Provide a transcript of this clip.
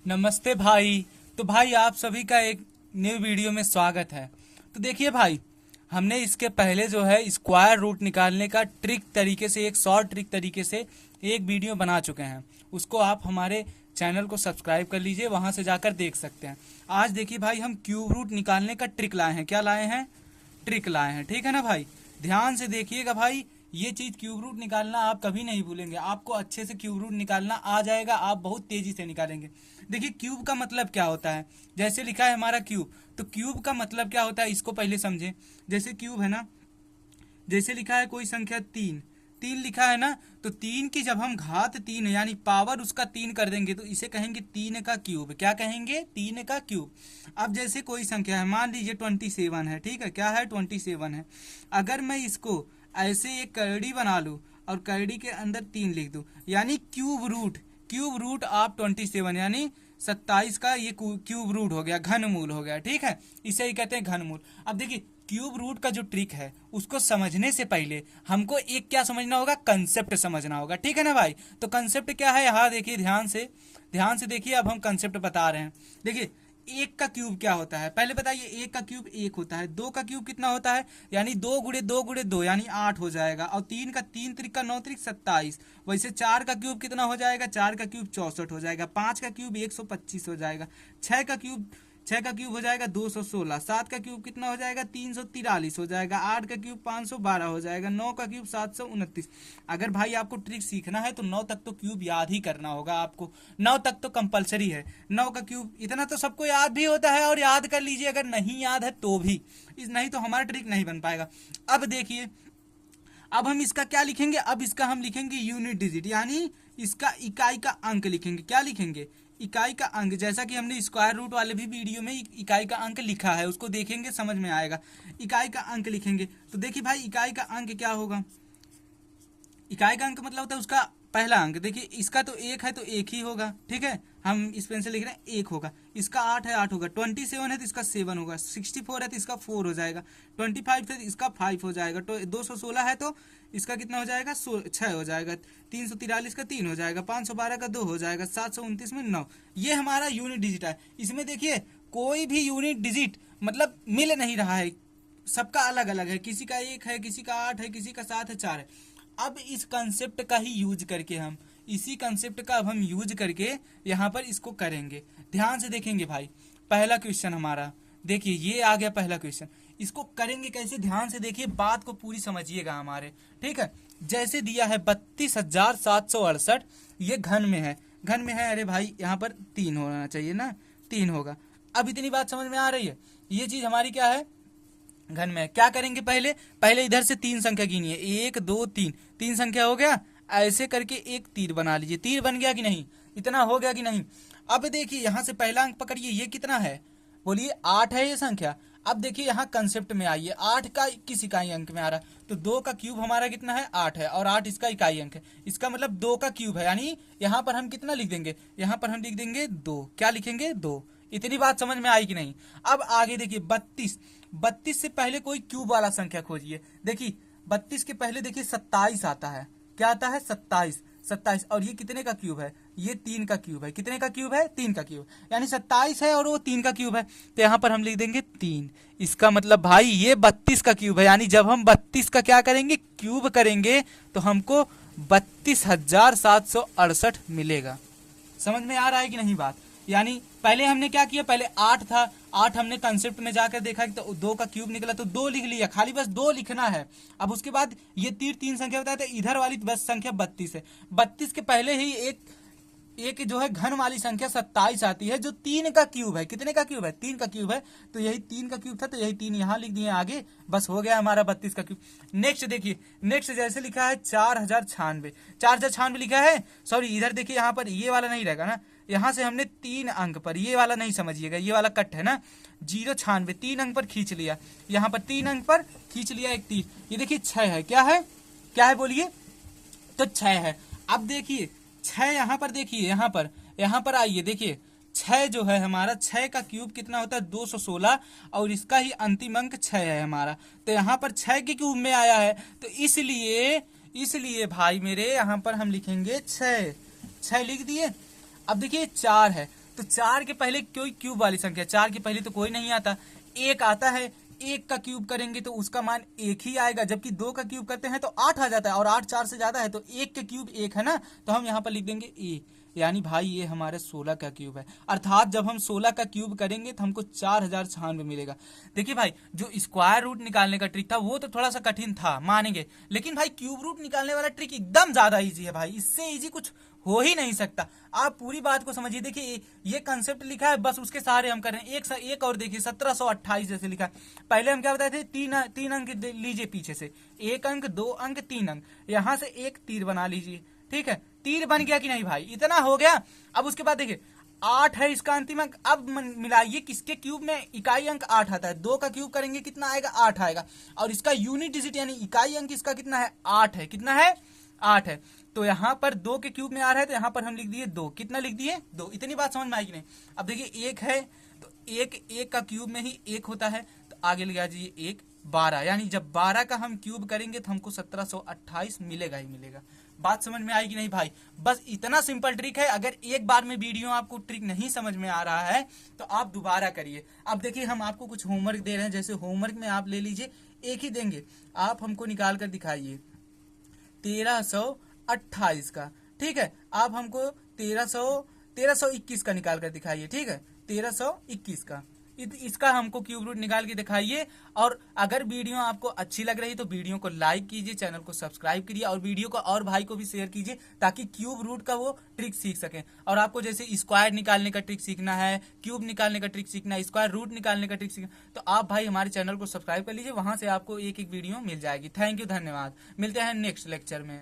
नमस्ते भाई। तो भाई आप सभी का एक न्यू वीडियो में स्वागत है। तो देखिए भाई, हमने इसके पहले जो है स्क्वायर रूट निकालने का ट्रिक तरीके से, एक शॉर्ट ट्रिक तरीके से एक वीडियो बना चुके हैं। उसको आप हमारे चैनल को सब्सक्राइब कर लीजिए, वहां से जाकर देख सकते हैं। आज देखिए भाई, हम क्यूब रूट निकालने का ट्रिक लाए हैं। क्या लाए हैं? ट्रिक लाए हैं। ठीक है ना भाई? ध्यान से देखिएगा भाई, ये चीज क्यूब रूट निकालना आप कभी नहीं भूलेंगे। आपको अच्छे से क्यूब रूट निकालना आ जाएगा, आप बहुत तेजी से निकालेंगे। देखिए क्यूब का मतलब क्या होता है। जैसे लिखा है हमारा क्यूब, तो क्यूब का मतलब क्या होता है इसको पहले समझे। जैसे क्यूब है ना, जैसे लिखा है कोई संख्या तीन, तीन लिखा है ना, तो तीन की जब हम घात तीन यानी पावर उसका तीन कर देंगे तो इसे कहेंगे तीन का क्यूब। क्या कहेंगे? तीन का क्यूब। अब जैसे कोई संख्या है, मान लीजिए 27 है। ठीक है, क्या है? 27 है। अगर मैं इसको ऐसे एक करड़ी बना लूं और करड़ी के अंदर तीन लिख दूं, यानी cube root, cube root of 27 यानी 27 का ये क्यूब रूट हो गया, घनमूल हो गया। ठीक है, इसे ही कहते हैं घनमूल। अब देखिए क्यूब रूट का जो ट्रिक है उसको समझने से पहले हमको एक क्या समझना होगा? कंसेप्ट समझना होगा। ठीक है ना भाई? तो कंसेप्ट क्या है, यहाँ देखिए, ध्यान से देखिए। अब हम कंसेप्ट बता रहे हैं। देखिए एक का क्यूब क्या होता है पहले बताइए। एक का क्यूब एक होता है। दो का क्यूब कितना होता है? यानी दो गुणे दो यानी 8 हो जाएगा। और तीन का, तीन त्रिक नौ त्रिक 27। वैसे चार का क्यूब कितना हो जाएगा? चार का क्यूब 64 हो जाएगा। पांच का क्यूब 125 हो जाएगा। छह का क्यूब हो जाएगा 216। सात का क्यूब कितना हो जाएगा? 343 हो जाएगा। आठ का क्यूब 512 हो जाएगा। नौ का क्यूब 729। अगर भाई आपको ट्रिक सीखना है तो नौ तक तो क्यूब याद ही करना होगा आपको। नौ तक तो कंपलसरी है। नौ का क्यूब इतना तो सबको याद भी होता है, और याद कर लीजिए। अगर नहीं याद है तो भी, इस नहीं तो हमारा ट्रिक नहीं बन पाएगा। अब देखिए, अब हम इसका क्या लिखेंगे? अब इसका हम लिखेंगे यूनिट डिजिट, यानी इसका इकाई का अंक लिखेंगे। क्या लिखेंगे? इकाई का अंक। जैसा कि हमने स्क्वायर रूट वाले भी वीडियो में इकाई का अंक लिखा है, उसको देखेंगे समझ में आएगा। इकाई का अंक लिखेंगे। तो देखिए भाई, इकाई का अंक क्या होगा? इकाई का अंक मतलब होता है उसका पहला अंक। देखिए इसका तो एक है तो एक ही होगा। ठीक है, हम इस पेन से लिख रहे हैं एक होगा। इसका 8 है, 8 होगा। 27 है तो इसका 7 होगा। 64 है तो इसका 4 हो जाएगा। 25 है तो इसका 5 हो जाएगा। तो 216 है तो इसका कितना हो जाएगा? 6 हो जाएगा। 343 का 3 हो जाएगा। 512 का 2 हो जाएगा। 729 में 9। ये हमारा यूनिट डिजिट है। इसमें देखिए कोई भी यूनिट डिजिट मतलब मिल नहीं रहा है, सबका अलग अलग है। किसी का एक है, किसी का 8 है, किसी का 7 है, 4 है। अब इस कंसेप्ट का ही यूज करके हम, इसी कंसेप्ट का अब हम यूज करके यहाँ पर इसको करेंगे। ध्यान से देखेंगे भाई, पहला क्वेश्चन हमारा, देखिए ये आ गया पहला क्वेश्चन। इसको करेंगे कैसे? ध्यान से देखिए, बात को पूरी समझिएगा हमारे। ठीक है, जैसे दिया है 32,768, ये घन में है। घन में है, अरे भाई यहाँ पर तीन होना चाहिए ना, तीन होगा। अब इतनी बात समझ में आ रही है? ये चीज हमारी क्या है? घन में। क्या करेंगे? पहले पहले इधर से तीन संख्या गिनिए। एक दो तीन, तीन संख्या हो गया। ऐसे करके एक तीर बना लीजिए। तीर बन गया कि नहीं? इतना हो गया कि नहीं? अब देखिए यहां से पहला अंक पकड़िए, ये कितना है? बोलिए 8 है ये संख्या। अब देखिए यहाँ कंसेप्ट में आइए, 8 का किस इकाई अंक में आ रहा है? तो 2 का क्यूब हमारा कितना है? 8 है, और 8 इसका इकाई अंक है। इसका मतलब 2 का क्यूब है, यानी यहाँ पर हम कितना लिख देंगे? यहाँ पर हम लिख देंगे 2। क्या लिखेंगे? 2। इतनी बात समझ में आई कि नहीं? अब आगे देखिए 32। 32 से पहले कोई क्यूब वाला संख्या खोजिए। देखिए 32 के पहले देखिए 27 आता है। क्या आता है? 27। 27, और ये कितने का क्यूब है? ये 3 का क्यूब है। कितने का क्यूब है? 3 का क्यूब, यानी 27 है और वो 3 का क्यूब है। तो यहाँ पर हम लिख देंगे 3। इसका मतलब भाई ये 32 का क्यूब है, यानी जब हम 32 का क्या करेंगे? क्यूब करेंगे, तो हमको 32,768 मिलेगा। समझ में आ रहा है कि नहीं बात? यानी पहले हमने क्या किया? पहले 8 था, 8 हमने कंसेप्ट में जाकर देखा कि तो 2 का क्यूब निकला, तो 2 लिख लिया, खाली बस 2 लिखना है। अब उसके बाद ये तीर तीन संख्या बताया, तो इधर वाली बस संख्या 32 है। 32 के पहले ही एक जो है घन वाली संख्या 27 आती है, जो 3 का क्यूब है। कितने का क्यूब है? 3 का क्यूब है। तो यही 3 का क्यूब था, तो यही 3 यहाँ लिख दिए आगे, बस हो गया हमारा 32 का क्यूब। नेक्स्ट देखिए, नेक्स्ट जैसे लिखा है 4096, 4096 लिखा है। सॉरी, इधर देखिए, यहाँ पर ये वाला नहीं रहेगा ना, यहाँ से हमने 3 अंक पर, ये वाला नहीं समझिएगा, ये वाला कट है ना, 096, 3 अंक पर खींच लिया। यहाँ पर 3 अंक पर खींच लिया एक तीर। ये देखिए 6 है। क्या है? क्या है बोलिए? तो 6 है। अब देखिए 6 यहाँ पर, देखिए यहाँ पर आइए, देखिए 6 जो है हमारा, 6 का क्यूब कितना होता है? 216, और इसका ही अंतिम अंक 6 है हमारा। तो यहाँ पर 6 के क्यूब में आया है, तो इसलिए भाई मेरे यहाँ पर हम लिखेंगे 6। 6 लिख दिए। अब देखिए 4 है, तो 4 के पहले कोई क्यूब वाली संख्या, 4 के पहले तो कोई नहीं आता, 1 आता है। 1 का क्यूब करेंगे तो उसका मान 1 ही आएगा, जबकि 2 का क्यूब करते हैं तो 8 आ जाता है, और 8 4 से ज्यादा है, तो 1 के क्यूब 1 है ना, तो हम यहाँ पर लिख देंगे ए। यानी भाई ये हमारे 16 का क्यूब है। अर्थात जब हम 16 का क्यूब करेंगे तो हमको 4096 मिलेगा। देखिए भाई, जो स्क्वायर रूट निकालने का ट्रिक था वो तो थोड़ा सा कठिन था, मानेंगे, लेकिन भाई क्यूब रूट निकालने वाला ट्रिक एकदम ज्यादा इजी है भाई, इससे इजी कुछ हो ही नहीं सकता। आप पूरी बात को समझिए। देखिए ये कंसेप्ट लिखा है, बस उसके सहारे हम कर रहे हैं। एक और देखिए 1728 जैसे लिखा है। पहले हम क्या बताए थे, तीन अंक लीजिए पीछे से, 1 अंक 2 अंक 3 अंक, यहां से एक तीर बना लीजिए, ठीक है। तीर बन गया कि नहीं भाई, इतना हो गया। अब उसके बाद देखिए 8 है इसका अंतिम अंक। अब मिलाइए किसके क्यूब में इकाई अंक 8 आता है। 2 का क्यूब करेंगे कितना आएगा, 8 आएगा, और इसका यूनिट डिजिट यानी इकाई अंक इसका कितना है, 8 है। कितना है, 8 है। तो यहाँ पर 2 के क्यूब में आ रहा है, तो यहाँ पर हम लिख दिए 2। कितना लिख दिए, 2। इतनी बात समझ में आएगी नहीं। अब देखिए 1 है, तो एक का क्यूब में ही 1 होता है, तो आगे ले जाइए 1 12, यानी जब 12 का हम क्यूब करेंगे तो हमको 1728 मिलेगा ही मिलेगा। बात समझ में आएगी नहीं भाई, बस इतना सिंपल ट्रिक है। अगर एक बार में वीडियो आपको ट्रिक नहीं समझ में आ रहा है तो आप दोबारा करिए। अब देखिए हम आपको कुछ होमवर्क दे रहे हैं, जैसे होमवर्क में आप ले लीजिए, एक ही देंगे, आप हमको निकाल कर दिखाइए 1328 का, ठीक है। आप हमको 1321 का निकाल कर दिखाइए, ठीक है, 1321 का। इसका हमको क्यूब रूट निकाल के दिखाइए। और अगर वीडियो आपको अच्छी लग रही तो वीडियो को लाइक कीजिए, चैनल को सब्सक्राइब करिए, और वीडियो को और भाई को भी शेयर कीजिए, ताकि क्यूब रूट का वो ट्रिक सीख सकें। और आपको जैसे स्क्वायर निकालने का ट्रिक सीखना है, क्यूब निकालने का ट्रिक सीखना है, स्क्वायर रूट निकालने का ट्रिक सीखना, तो आप भाई हमारे चैनल को सब्सक्राइब कर लीजिए, वहां से आपको एक एक वीडियो मिल जाएगी। थैंक यू, धन्यवाद। मिलते हैं नेक्स्ट लेक्चर में।